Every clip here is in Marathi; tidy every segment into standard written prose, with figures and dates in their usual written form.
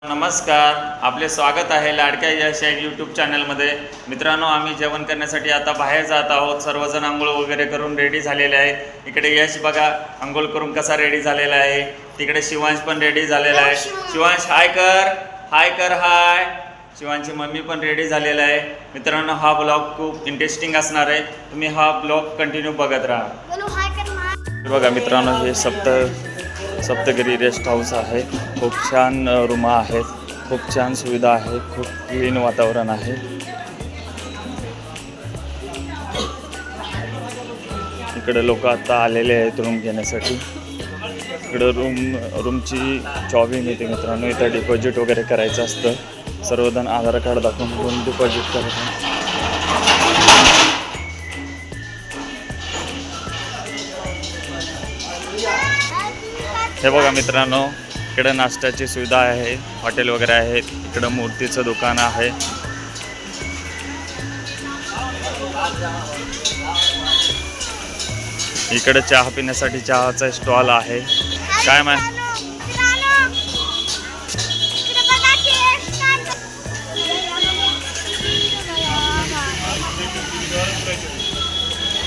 नमस्कार, आपले स्वागत आहे लाडक्या यश या यूट्यूब चॅनलमध्ये. मित्रांनो, आम्ही जेवण करण्यासाठी आता बाहेर जात आहोत. सर्वजण आंघोळ वगैरे करून रेडी झालेले आहे. इकडे यश बघा आंघोळ करून कसा रेडी झालेला आहे. तिकडे शिवांश पण रेडी झालेला आहे. शिवांश हाय कर, हाय कर, हाय. शिवांची मम्मी पण रेडी झालेला आहे. मित्रांनो, हा ब्लॉग खूप इंटरेस्टिंग असणार आहे. तुम्ही हा ब्लॉग कंटिन्यू बघत राहा. बघा मित्रांनो, हे सप्तगिरी रेस्ट हाऊस आहे. खूप छान रूमा आहेत, खूप छान सुविधा आहे, खूप क्लीन वातावरण आहे. इकडे लोक आता आलेले आहेत रूम घेण्यासाठी. इकडे रूमची चावी मिळते मित्रांनो. इथं डिपॉझिट वगैरे करायचं असतं. सर्वजण आधार कार्ड दाखवून रूम डिपॉझिट करतात. हे बघा मित्रांनो, इकडे नाश्त्याची सुविधा आहे, हॉटेल वगैरे आहेत. इकडं मूर्तीचं दुकान आहे. इकडे चहा पिण्यासाठी चहाचा स्टॉल आहे. काय मॅम,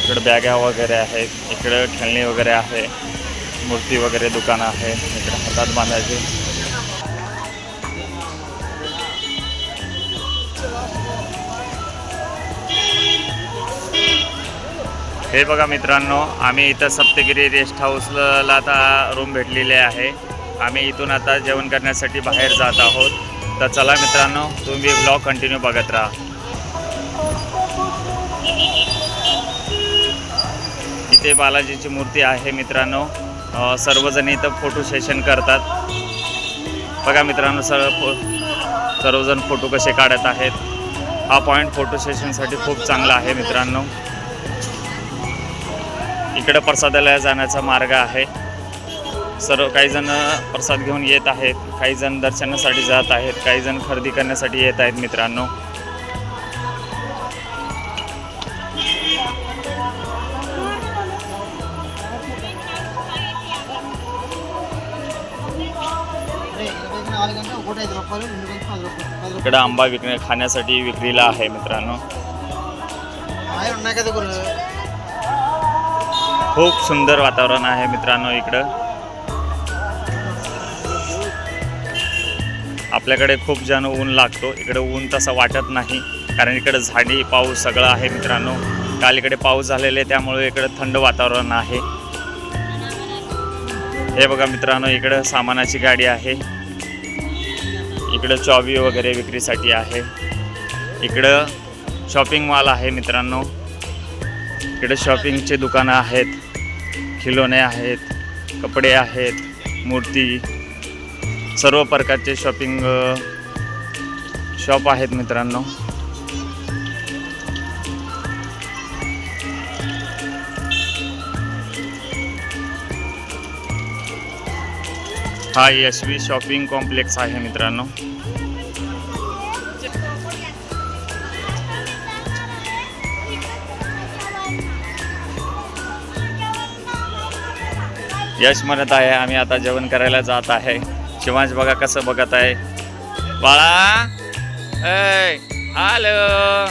इकडे बॅगा वगैरे आहेत. इकडे खेळणी वगैरे आहे. मूर्ती वगैरे दुकान आहे. इकडे हातात बांधायचे. हे बघा मित्रांनो, आम्ही इथं सप्तगिरी रेस्ट हाऊसला आता रूम भेटलेले आहे. आम्ही इथून आता जेवण करण्यासाठी बाहेर जात आहोत. तर चला मित्रांनो, तुम्ही ब्लॉग कंटिन्यू बघत राहा. इथे बालाजीची मूर्ती आहे मित्रांनो. सर्वजण इथं फोटो सेशन करतात. बघा मित्रांनो, सर्वजण फोटो कसे काढत आहेत. हा पॉईंट फोटो सेशनसाठी खूप चांगला आहे मित्रांनो. इकडे प्रसादालयात जाण्याचा मार्ग आहे. काही जण प्रसाद घेऊन येत आहेत, काही जण दर्शनासाठी जात आहेत, काही जण खरेदी करण्यासाठी येत आहेत मित्रांनो. इकडे आंबा खाण्यासाठी विक्रीला आहे मित्रांनो. खूप सुंदर वातावरण आहे मित्रांनो. इकडं आपल्याकडे खूप जण ऊन लागतो. इकडे ऊन तसं वाटत नाही, कारण इकडे झाडी पाऊस सगळं आहे मित्रांनो. काल इकडे पाऊस झालेले, त्यामुळे इकडे थंड वातावरण आहे. हे बघा मित्रांनो, इकडे सामानाची गाडी आहे. इकडं चावी वगैरे विक्रीसाठी आहे. इकडं शॉपिंग मॉल आहे मित्रांनो. इकडे शॉपिंगचे दुकानं आहेत, खिलोणे आहेत, कपडे आहेत, मूर्ती, सर्व प्रकारचे शॉपिंग शॉप आहेत मित्रांनो. हा यशवी शॉपिंग कॉम्प्लेक्स आहे मित्रांनो. यश म्हणत आहे आम्ही आता जेवण करायला जात आहे. शिवांश बघा कसं बघत आहे. बाळा, ऐ हॅलो.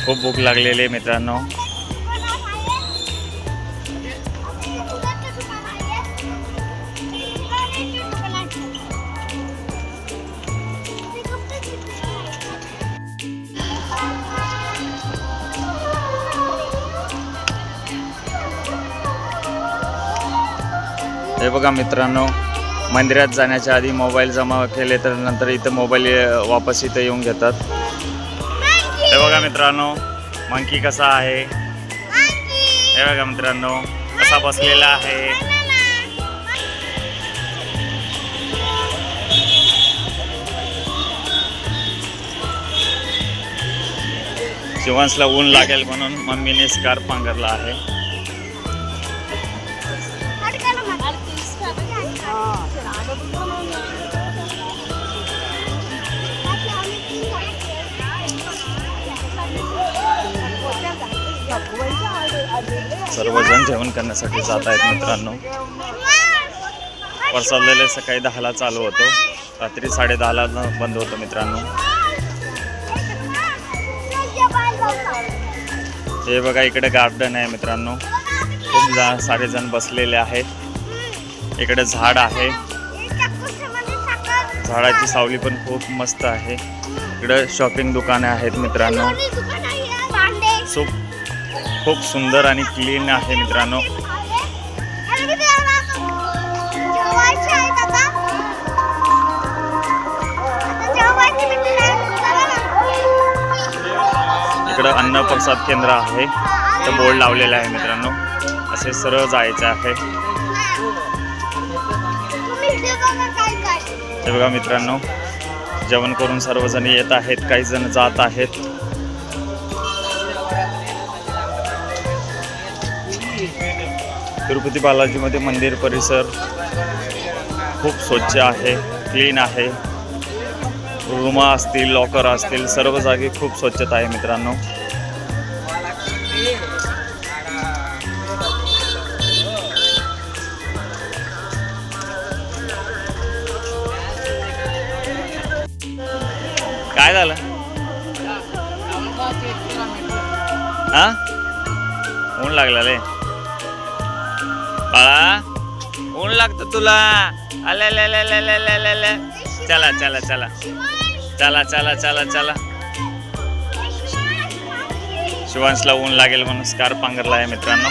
खूप भूक लागलेली आहे मित्रांनो. हे बघा मित्रांनो, मंदिरात जाण्याच्या आधी मोबाईल जमा केले तर नंतर इथं मोबाईल वापस इथं येऊन घेतात. हे बघा मित्रांनो, मंकी कसा आहे. हे बघा मित्रांनो, कसा बसलेला आहे. शिवांशला ऊन लागेल म्हणून मम्मीने स्कार्फ पांघरला आहे. सर्वजण जेवण करण्यासाठी जात आहेत मित्रांनो. प्रसादालय सकाळी 10ला चालू होतो, रात्री 10:30ला बंद होतो मित्रांनो. हे बघा इकडे गार्डन आहे मित्रांनो, खूप सारे जण बसलेले आहेत. इकडे झाड आहे, झाडाची सावली पण खूप मस्त आहे. इकडे शॉपिंग दुकाने आहेत मित्रांनो, खूप सुंदर आणि क्लीन आहे मित्रांनो. इकडे अन्नप्रसाद केंद्र आहे, तर बोर्ड लावलेला आहे मित्रांनो. असे सरळ जायचे आहे. हे बघा मित्रांनो, जेवण करून सर्वजण येत आहेत, काही जण जात आहेत. तिरुपती बालाजीमध्ये मंदिर परिसर खूप स्वच्छ आहे, क्लीन आहे. रूम असतील, लॉकर असतील, सर्व जागी खूप स्वच्छता आहे मित्रांनो. काय झालं? हा, ऊन लागला रे बाळा, ऊन लागतं तुला. आले चला चला चला चला चला चला चला. शिवांशला ऊन लागेल म्हणून स्कार्फ पांघरला आहे मित्रांनो.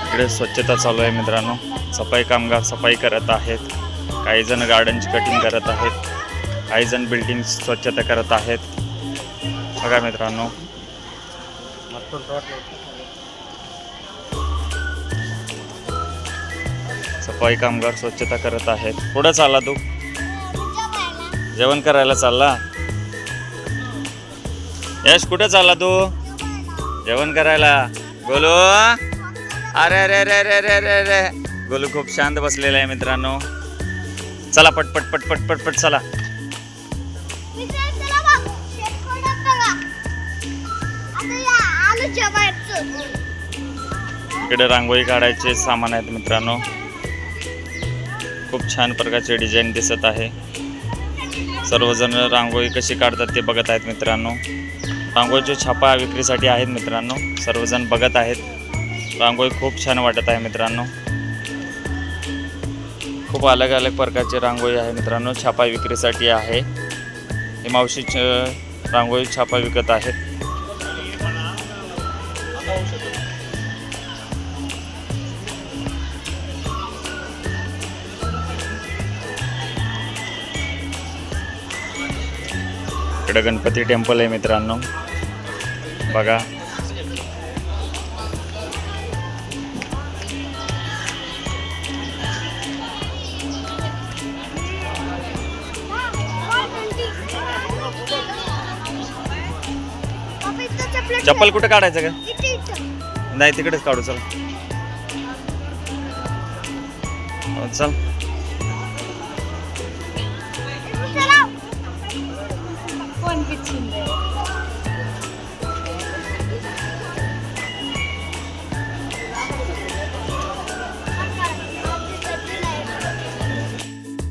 इकडे स्वच्छता चालू आहे मित्रांनो. सफाई कामगार सफाई करत आहेत. काही जण गार्डनची कटिंग करत आहेत, काही जण बिल्डिंग स्वच्छता करत आहेत. बघा मित्रांनो, सफाई कामगार स्वच्छता करत आहेत. पुढे चालला तू, जेवण करायला चालला. यश कुठे चालला तू? जेवण करायला. गोलू, अरे अरे अरे अरे अरे अरे अरे, गोलू खूप शांत बसलेला आहे मित्रांनो. चला पटपट पटपट पटपट चला. इकडे रांगोळी काढायचे सामान आहेत मित्रांनो. खूप छान प्रकारचे डिझाईन दिसत आहे. सर्वजण रांगोळी कशी काढतात ते बघत आहेत मित्रांनो. रांगोळीचे छापा विक्रीसाठी आहेत मित्रांनो. सर्वजण बघत आहेत. रांगोळी खूप छान वाटत आहे मित्रांनो. खूप अलग अलग प्रकारची रांगोळी आहे मित्रांनो. छापा विक्रीसाठी आहे. ही मावशी रांगोळी छापा विकत आहेत. इकडे गणपती टेम्पल आहे मित्रांनो. बघा, चप्पल कुठे काढायचं का? नाही, तिकडेच काढू. चल चल.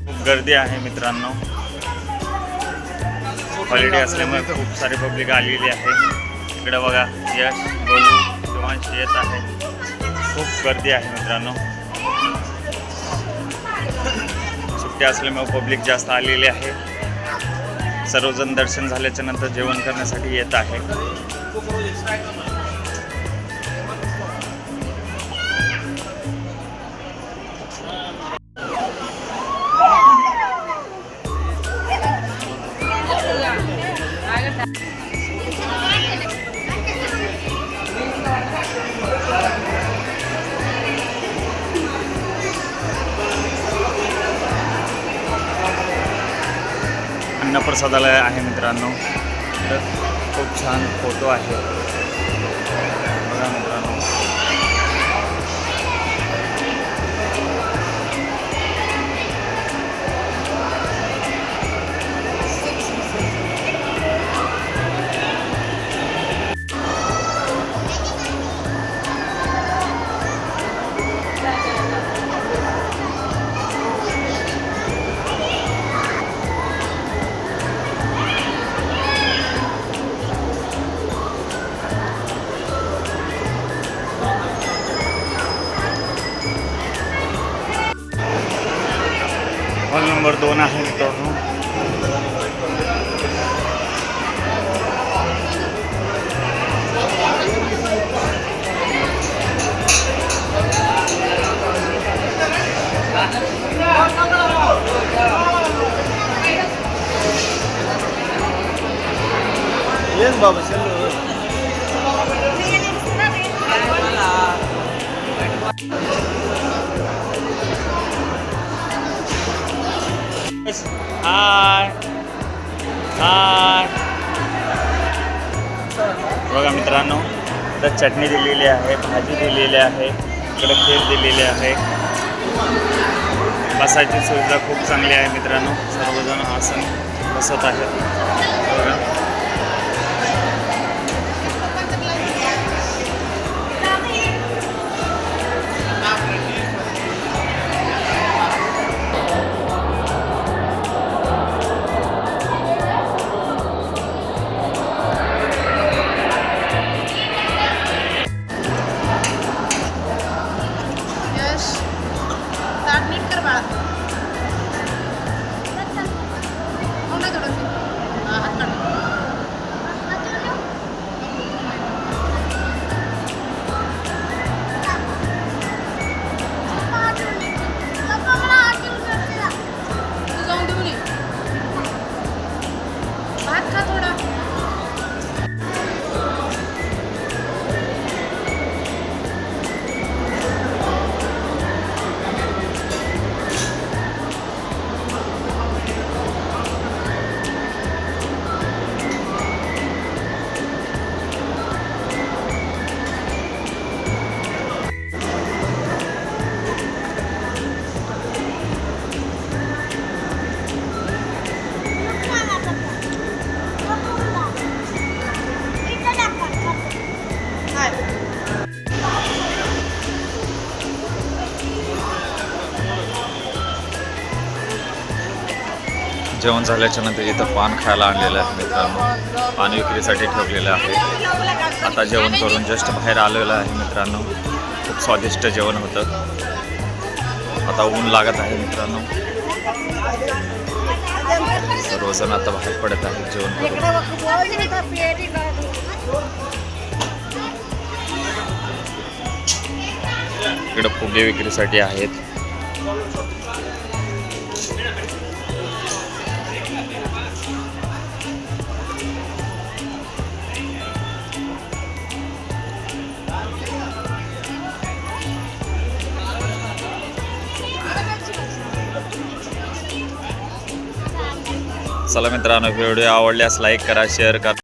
खूप गर्दी आहे मित्रांनो. हॉलिडे असल्यामुळे खूप सारी पब्लिक आलेली आहे. इकडे बघा, यश, गोलू, शिवांश येत आहे. खूप गर्दी आहे मित्रांनो. सुट्टी असल्यामुळे पब्लिक जास्त आलेली आहे. सर्वजण दर्शन झाल्याच्या नंतर जेवण करण्यासाठी येत आहे. अन्नप्रसादाला आहे मित्रांनो. तर खूप छान फोटो आहे बघा मित्रांनो. हॉल नंबर 2 आहे मित्रांनो. येस बाबा चलो. हाय हाय बघा मित्रांनो, तर चटणी दिलेली आहे, भाजी दिलेली आहे, इकडे खीर दिलेली आहे. बसायची सुविधा खूप चांगली आहे मित्रांनो. सर्वजण आसन बसत आहेत बघा. जेवण झाल्याच्या नंतर इथं पान खायला आणलेलं आहे मित्रांनो. पान विक्रीसाठी ठेवलेलं आहे. आता जेवण करून जस्ट बाहेर आलेलं आहे मित्रांनो. खूप स्वादिष्ट जेवण होतं. आता ऊन लागत आहे मित्रांनो. सर्वजण आता बाहेर पडत आहेत जेवण करून. इकडं फुगे विक्रीसाठी आहेत. चला मित्रांनो, व्हिडिओ आवडल्यास लाईक करा, शेअर करा.